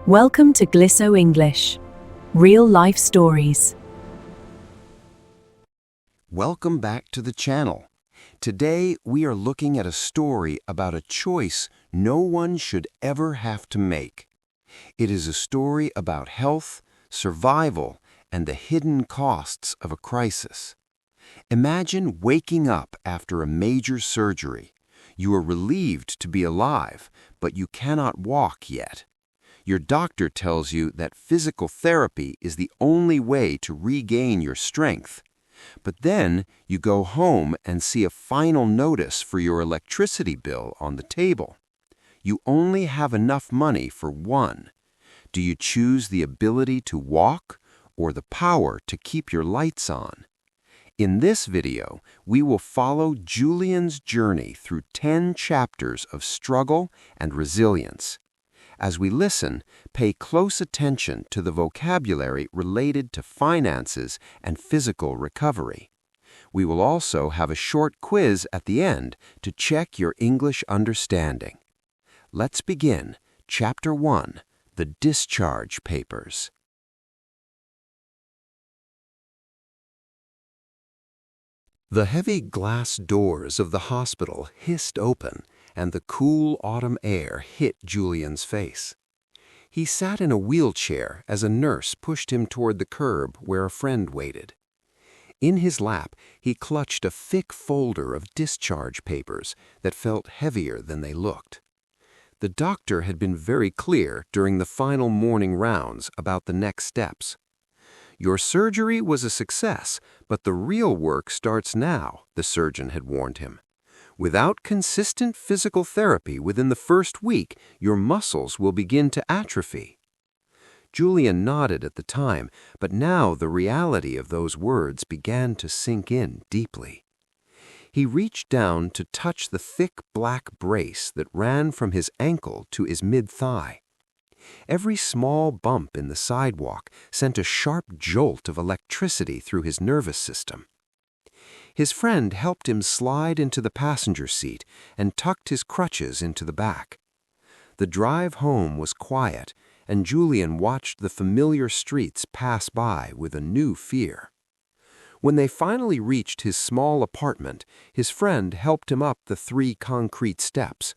Welcome to Glisso English. Real life stories. Welcome back to the channel. Today we are looking at a story about a choice no one should ever have to make. It is a story about health, survival, and the hidden costs of a crisis. Imagine waking up after a major surgery. You are relieved to be alive, but you cannot walk yet. Your doctor tells you that physical therapy is the only way to regain your strength. But then you go home and see a final notice for your electricity bill on the table. You only have enough money for one. Do you choose the ability to walk or the power to keep your lights on? In this video, we will follow Julian's journey through 10 chapters of struggle and resilience. As we listen, pay close attention to the vocabulary related to finances and physical recovery. We will also have a short quiz at the end to check your English understanding. Let's begin. Chapter 1, The Discharge Papers. The heavy glass doors of the hospital hissed open, and the cool autumn air hit Julian's face. He sat in a wheelchair as a nurse pushed him toward the curb where a friend waited. In his lap, he clutched a thick folder of discharge papers that felt heavier than they looked. The doctor had been very clear during the final morning rounds about the next steps. Your surgery was a success, but the real work starts now, the surgeon had warned him. Without consistent physical therapy within the first week, your muscles will begin to atrophy. Julian nodded at the time, but now the reality of those words began to sink in deeply. He reached down to touch the thick black brace that ran from his ankle to his mid-thigh. Every small bump in the sidewalk sent a sharp jolt of electricity through his nervous system. His friend helped him slide into the passenger seat and tucked his crutches into the back. The drive home was quiet, and Julian watched the familiar streets pass by with a new fear. When they finally reached his small apartment, his friend helped him up the 3 concrete steps.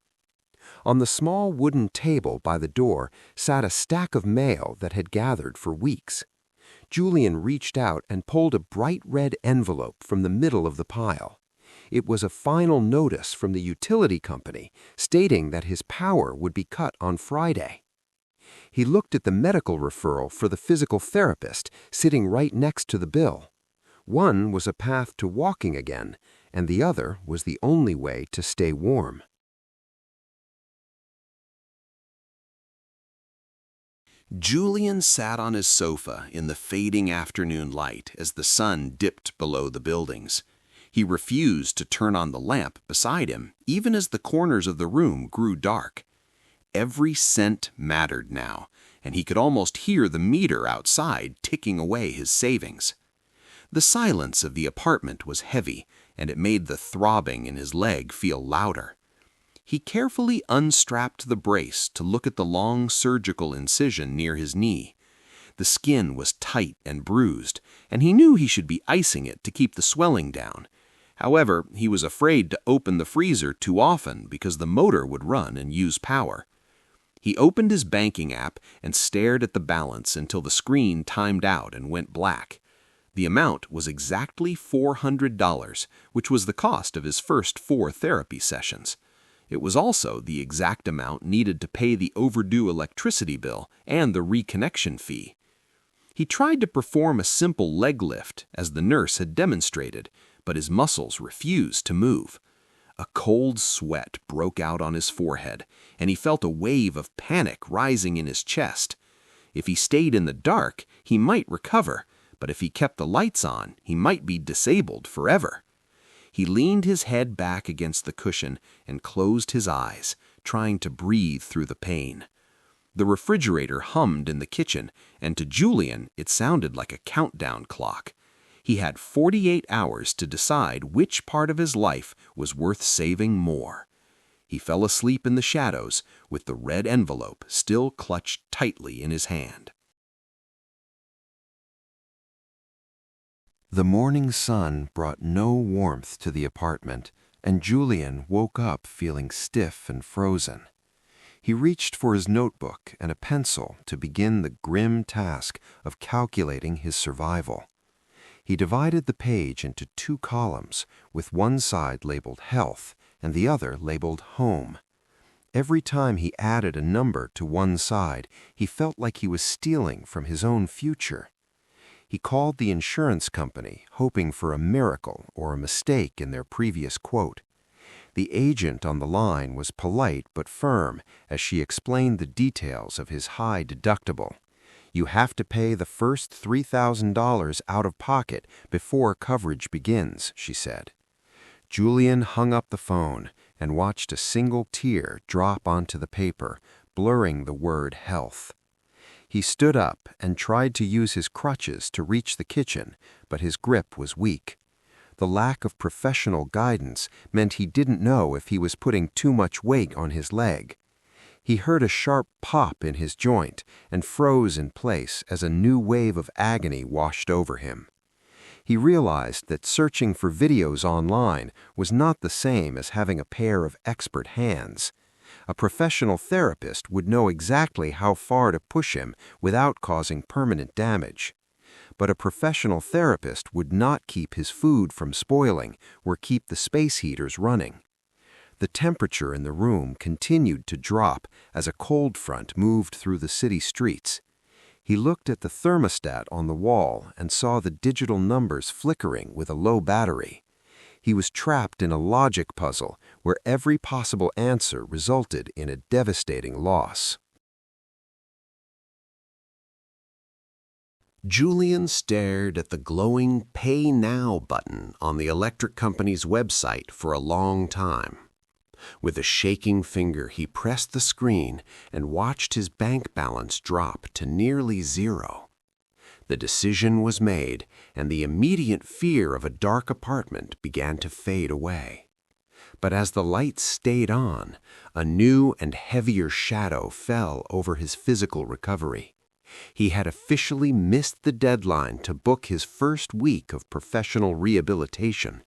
On the small wooden table by the door sat a stack of mail that had gathered for weeks. Julian reached out and pulled a bright red envelope from the middle of the pile. It was a final notice from the utility company stating that his power would be cut on Friday. He looked at the medical referral for the physical therapist sitting right next to the bill. One was a path to walking again, and the other was the only way to stay warm. Julian sat on his sofa in the fading afternoon light as the sun dipped below the buildings. He refused to turn on the lamp beside him, even as the corners of the room grew dark. Every cent mattered now, and he could almost hear the meter outside ticking away his savings. The silence of the apartment was heavy, and it made the throbbing in his leg feel louder. He carefully unstrapped the brace to look at the long surgical incision near his knee. The skin was tight and bruised, and he knew he should be icing it to keep the swelling down. However, he was afraid to open the freezer too often because the motor would run and use power. He opened his banking app and stared at the balance until the screen timed out and went black. The amount was exactly $400, which was the cost of his first 4 therapy sessions. It was also the exact amount needed to pay the overdue electricity bill and the reconnection fee. He tried to perform a simple leg lift, as the nurse had demonstrated, but his muscles refused to move. A cold sweat broke out on his forehead, and he felt a wave of panic rising in his chest. If he stayed in the dark, he might recover, but if he kept the lights on, he might be disabled forever. He leaned his head back against the cushion and closed his eyes, trying to breathe through the pain. The refrigerator hummed in the kitchen, and to Julian it sounded like a countdown clock. He had 48 hours to decide which part of his life was worth saving more. He fell asleep in the shadows with the red envelope still clutched tightly in his hand. The morning sun brought no warmth to the apartment, and Julian woke up feeling stiff and frozen. He reached for his notebook and a pencil to begin the grim task of calculating his survival. He divided the page into 2 columns, with one side labeled Health and the other labeled Home. Every time he added a number to one side, he felt like he was stealing from his own future. He called the insurance company, hoping for a miracle or a mistake in their previous quote. The agent on the line was polite but firm as she explained the details of his high deductible. You have to pay the first $3,000 out of pocket before coverage begins, she said. Julian hung up the phone and watched a single tear drop onto the paper, blurring the word health. He stood up and tried to use his crutches to reach the kitchen, but his grip was weak. The lack of professional guidance meant he didn't know if he was putting too much weight on his leg. He heard a sharp pop in his joint and froze in place as a new wave of agony washed over him. He realized that searching for videos online was not the same as having a pair of expert hands. A professional therapist would know exactly how far to push him without causing permanent damage. But a professional therapist would not keep his food from spoiling or keep the space heaters running. The temperature in the room continued to drop as a cold front moved through the city streets. He looked at the thermostat on the wall and saw the digital numbers flickering with a low battery. He was trapped in a logic puzzle where every possible answer resulted in a devastating loss. Julian stared at the glowing Pay Now button on the electric company's website for a long time. With a shaking finger, he pressed the screen and watched his bank balance drop to nearly zero. The decision was made, and the immediate fear of a dark apartment began to fade away. But as the lights stayed on, a new and heavier shadow fell over his physical recovery. He had officially missed the deadline to book his first week of professional rehabilitation.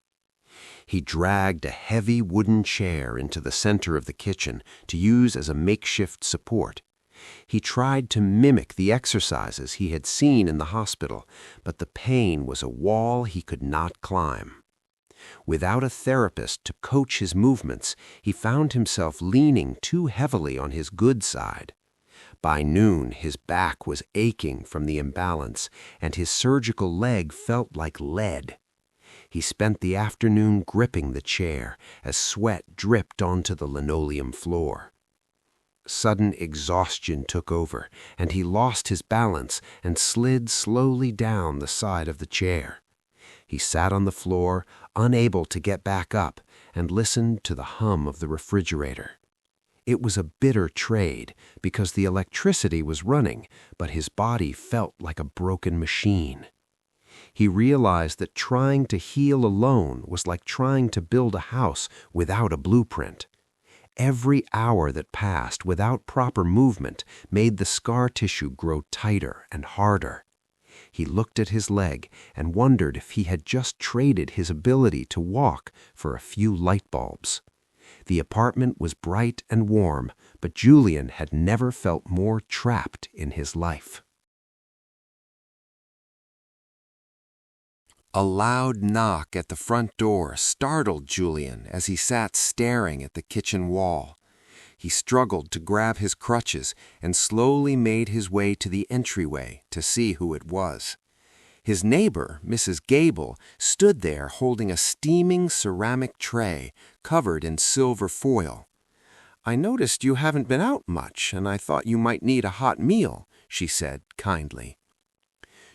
He dragged a heavy wooden chair into the center of the kitchen to use as a makeshift support. He tried to mimic the exercises he had seen in the hospital, but the pain was a wall he could not climb. Without a therapist to coach his movements, he found himself leaning too heavily on his good side. By noon, his back was aching from the imbalance, and his surgical leg felt like lead. He spent the afternoon gripping the chair as sweat dripped onto the linoleum floor. Sudden exhaustion took over, and he lost his balance and slid slowly down the side of the chair. He sat on the floor, unable to get back up, and listened to the hum of the refrigerator. It was a bitter trade because the electricity was running, but his body felt like a broken machine. He realized that trying to heal alone was like trying to build a house without a blueprint. Every hour that passed without proper movement made the scar tissue grow tighter and harder. He looked at his leg and wondered if he had just traded his ability to walk for a few light bulbs. The apartment was bright and warm, but Julian had never felt more trapped in his life. A loud knock at the front door startled Julian as he sat staring at the kitchen wall. He struggled to grab his crutches and slowly made his way to the entryway to see who it was. His neighbor, Mrs. Gable, stood there holding a steaming ceramic tray covered in silver foil. "I noticed you haven't been out much, and I thought you might need a hot meal," she said kindly.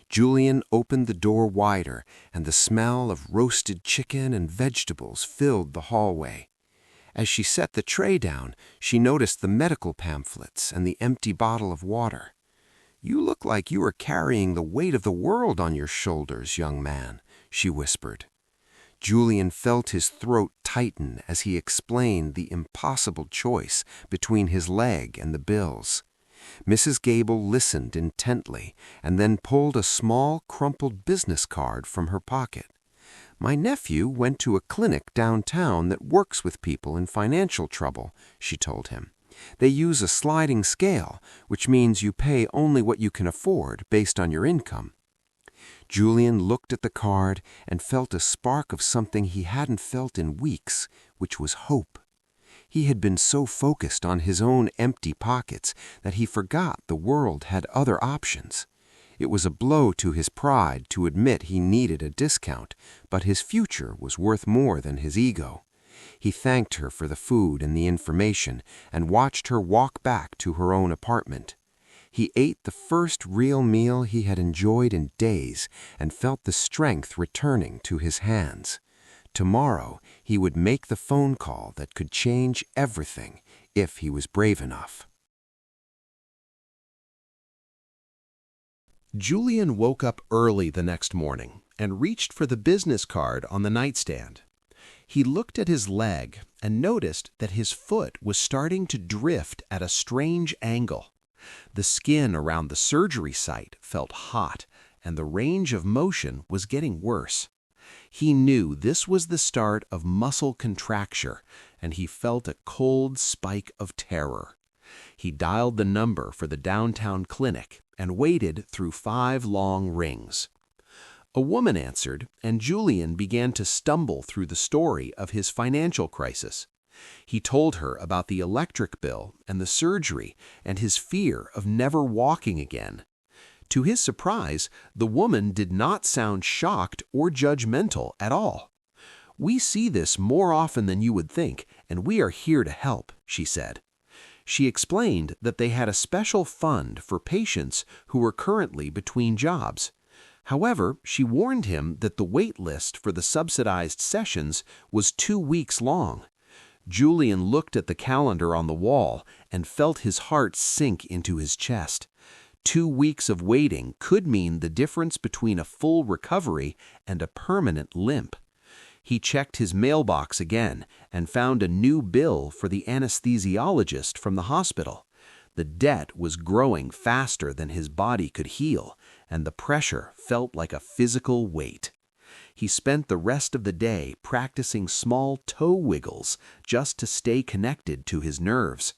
Julian opened the door wider, and the smell of roasted chicken and vegetables filled the hallway. As she set the tray down, she noticed the medical pamphlets and the empty bottle of water. "You look like you are carrying the weight of the world on your shoulders, young man," she whispered. Julian felt his throat tighten as he explained the impossible choice between his leg and the bills. Mrs. Gable listened intently and then pulled a small, crumpled business card from her pocket. "My nephew went to a clinic downtown that works with people in financial trouble," she told him. "They use a sliding scale, which means you pay only what you can afford based on your income." Julian looked at the card and felt a spark of something he hadn't felt in weeks, which was hope. He had been so focused on his own empty pockets that he forgot the world had other options. It was a blow to his pride to admit he needed a discount, but his future was worth more than his ego. He thanked her for the food and the information and watched her walk back to her own apartment. He ate the first real meal he had enjoyed in days and felt the strength returning to his hands. Tomorrow he would make the phone call that could change everything if he was brave enough. Julian woke up early the next morning and reached for the business card on the nightstand. He looked at his leg and noticed that his foot was starting to drift at a strange angle. The skin around the surgery site felt hot, and the range of motion was getting worse. He knew this was the start of muscle contracture, and he felt a cold spike of terror. He dialed the number for the downtown clinic and waited through 5 long rings. A woman answered, and Julian began to stumble through the story of his financial crisis. He told her about the electric bill and the surgery and his fear of never walking again. To his surprise, the woman did not sound shocked or judgmental at all. "We see this more often than you would think, and we are here to help," she said. She explained that they had a special fund for patients who were currently between jobs. However, she warned him that the wait list for the subsidized sessions was 2 weeks long. Julian looked at the calendar on the wall and felt his heart sink into his chest. 2 weeks of waiting could mean the difference between a full recovery and a permanent limp. He checked his mailbox again and found a new bill for the anesthesiologist from the hospital. The debt was growing faster than his body could heal, and the pressure felt like a physical weight. He spent the rest of the day practicing small toe wiggles just to stay connected to his nerves.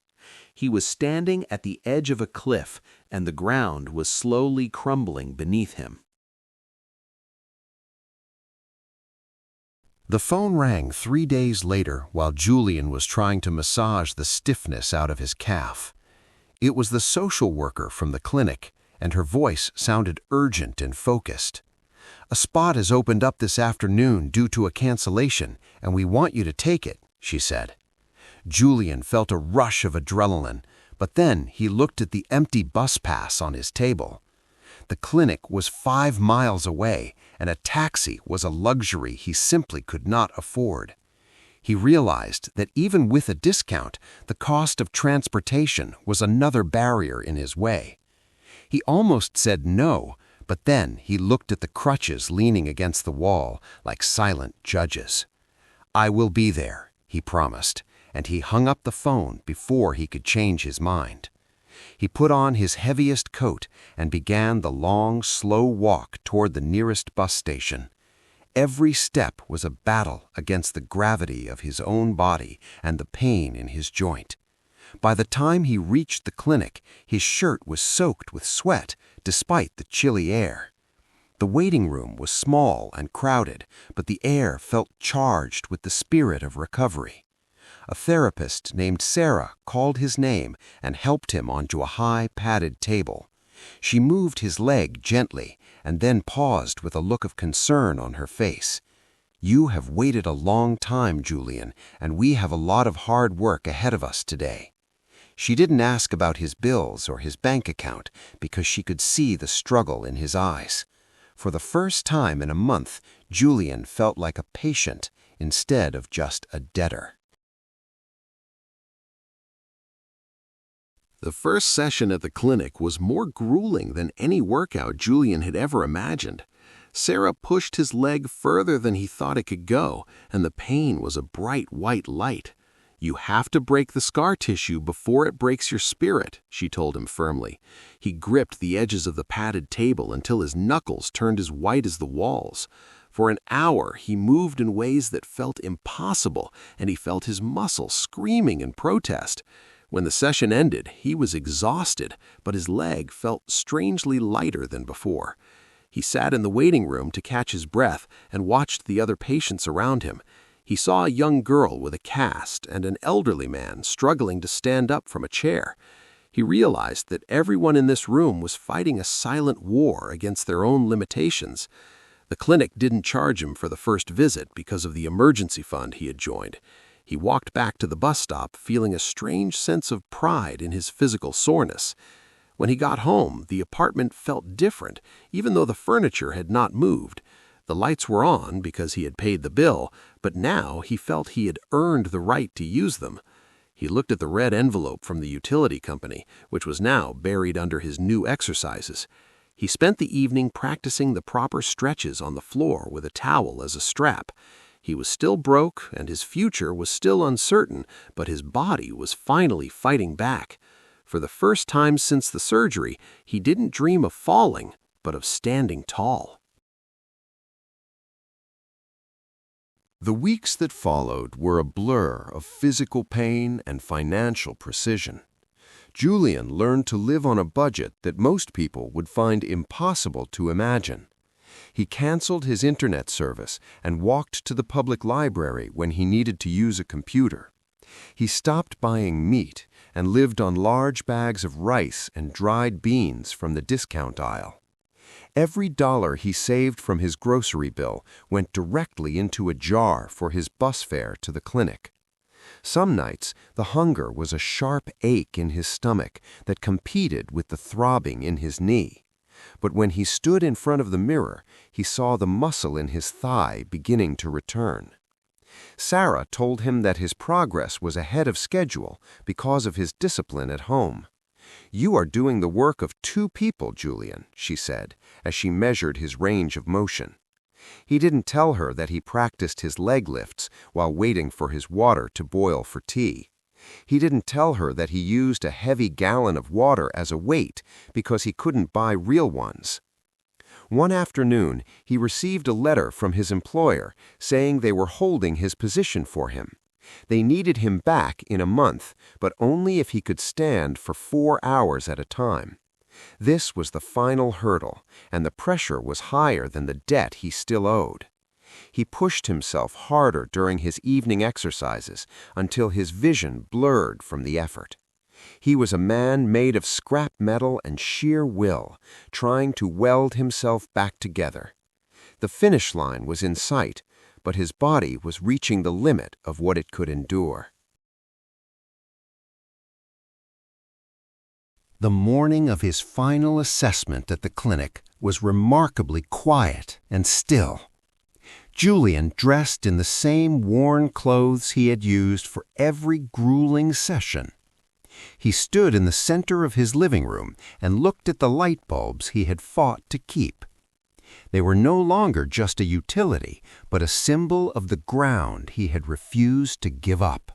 He was standing at the edge of a cliff, and the ground was slowly crumbling beneath him. The phone rang 3 days later while Julian was trying to massage the stiffness out of his calf. It was the social worker from the clinic, and her voice sounded urgent and focused. "A spot has opened up this afternoon due to a cancellation, and we want you to take it," she said. Julian felt a rush of adrenaline, but then he looked at the empty bus pass on his table. The clinic was 5 miles away, and a taxi was a luxury he simply could not afford. He realized that even with a discount, the cost of transportation was another barrier in his way. He almost said no, but then he looked at the crutches leaning against the wall like silent judges. "I will be there," he promised, and he hung up the phone before he could change his mind. He put on his heaviest coat and began the long, slow walk toward the nearest bus station. Every step was a battle against the gravity of his own body and the pain in his joint. By the time he reached the clinic, his shirt was soaked with sweat despite the chilly air. The waiting room was small and crowded, but the air felt charged with the spirit of recovery. A therapist named Sarah called his name and helped him onto a high, padded table. She moved his leg gently and then paused with a look of concern on her face. "You have waited a long time, Julian, and we have a lot of hard work ahead of us today." She didn't ask about his bills or his bank account because she could see the struggle in his eyes. For the first time in a month, Julian felt like a patient instead of just a debtor. The first session at the clinic was more grueling than any workout Julian had ever imagined. Sarah pushed his leg further than he thought it could go, and the pain was a bright white light. "You have to break the scar tissue before it breaks your spirit," she told him firmly. He gripped the edges of the padded table until his knuckles turned as white as the walls. For an hour, he moved in ways that felt impossible, and he felt his muscles screaming in protest. When the session ended, he was exhausted, but his leg felt strangely lighter than before. He sat in the waiting room to catch his breath and watched the other patients around him. He saw a young girl with a cast and an elderly man struggling to stand up from a chair. He realized that everyone in this room was fighting a silent war against their own limitations. The clinic didn't charge him for the first visit because of the emergency fund he had joined. He walked back to the bus stop feeling a strange sense of pride in his physical soreness. When he got home, the apartment felt different, even though the furniture had not moved. The lights were on because he had paid the bill, but now he felt he had earned the right to use them. He looked at the red envelope from the utility company, which was now buried under his new exercises. He spent the evening practicing the proper stretches on the floor with a towel as a strap. He was still broke and his future was still uncertain, but his body was finally fighting back. For the first time since the surgery, he didn't dream of falling, but of standing tall. The weeks that followed were a blur of physical pain and financial precision. Julian learned to live on a budget that most people would find impossible to imagine. He canceled his internet service and walked to the public library when he needed to use a computer. He stopped buying meat and lived on large bags of rice and dried beans from the discount aisle. Every dollar he saved from his grocery bill went directly into a jar for his bus fare to the clinic. Some nights, the hunger was a sharp ache in his stomach that competed with the throbbing in his knee. But when he stood in front of the mirror, he saw the muscle in his thigh beginning to return. Sarah told him that his progress was ahead of schedule because of his discipline at home. "You are doing the work of 2 people, Julian," she said, as she measured his range of motion. He didn't tell her that he practiced his leg lifts while waiting for his water to boil for tea. He didn't tell her that he used a heavy gallon of water as a weight because he couldn't buy real ones. One afternoon, he received a letter from his employer saying they were holding his position for him. They needed him back in a month, but only if he could stand for 4 hours at a time. This was the final hurdle, and the pressure was higher than the debt he still owed. He pushed himself harder during his evening exercises until his vision blurred from the effort. He was a man made of scrap metal and sheer will, trying to weld himself back together. The finish line was in sight, but his body was reaching the limit of what it could endure. The morning of his final assessment at the clinic was remarkably quiet and still. Julian dressed in the same worn clothes he had used for every grueling session. He stood in the center of his living room and looked at the light bulbs he had fought to keep. They were no longer just a utility, but a symbol of the ground he had refused to give up.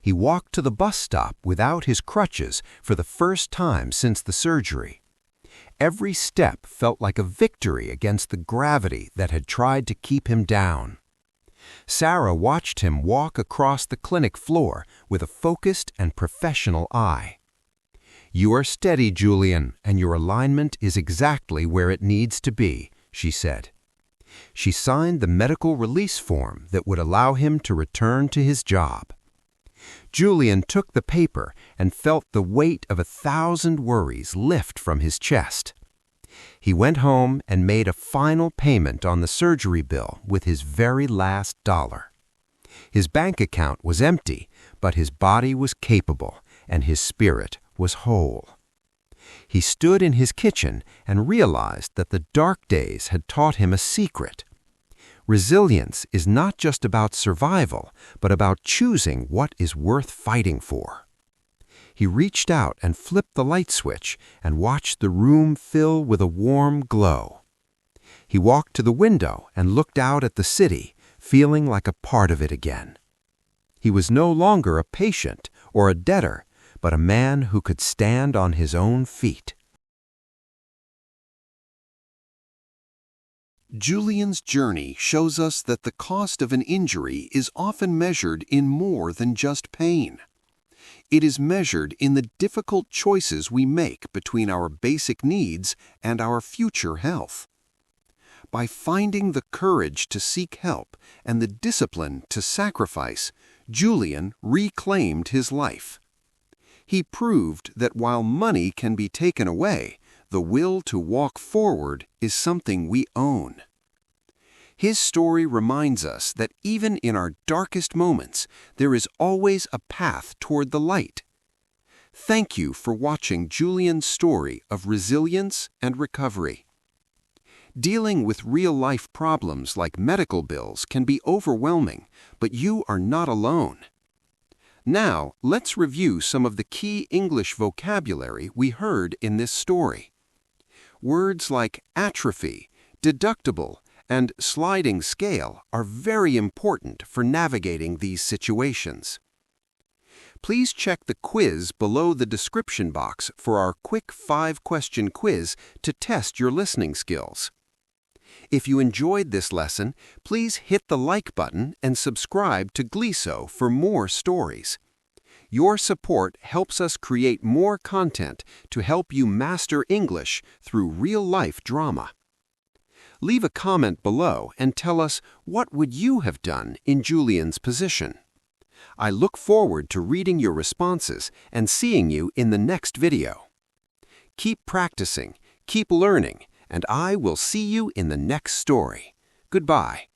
He walked to the bus stop without his crutches for the first time since the surgery. Every step felt like a victory against the gravity that had tried to keep him down. Sarah watched him walk across the clinic floor with a focused and professional eye. "You are steady, Julian, and your alignment is exactly where it needs to be," she said. She signed the medical release form that would allow him to return to his job. Julian took the paper and felt the weight of 1,000 worries lift from his chest. He went home and made a final payment on the surgery bill with his very last dollar. His bank account was empty, but his body was capable and his spirit was whole. He stood in his kitchen and realized that the dark days had taught him a secret. Resilience is not just about survival, but about choosing what is worth fighting for. He reached out and flipped the light switch and watched the room fill with a warm glow. He walked to the window and looked out at the city, feeling like a part of it again. He was no longer a patient or a debtor, but a man who could stand on his own feet. Julian's journey shows us that the cost of an injury is often measured in more than just pain. It is measured in the difficult choices we make between our basic needs and our future health. By finding the courage to seek help and the discipline to sacrifice, Julian reclaimed his life. He proved that while money can be taken away, the will to walk forward is something we own. His story reminds us that even in our darkest moments, there is always a path toward the light. Thank you for watching Julian's story of resilience and recovery. Dealing with real-life problems like medical bills can be overwhelming, but you are not alone. Now, let's review some of the key English vocabulary we heard in this story. Words like atrophy, deductible, and sliding scale are very important for navigating these situations. Please check the quiz below the description box for our quick 5-question quiz to test your listening skills. If you enjoyed this lesson, please hit the like button and subscribe to Glisso for more stories. Your support helps us create more content to help you master English through real-life drama. Leave a comment below and tell us what would you have done in Julian's position. I look forward to reading your responses and seeing you in the next video. Keep practicing, keep learning, and I will see you in the next story. Goodbye.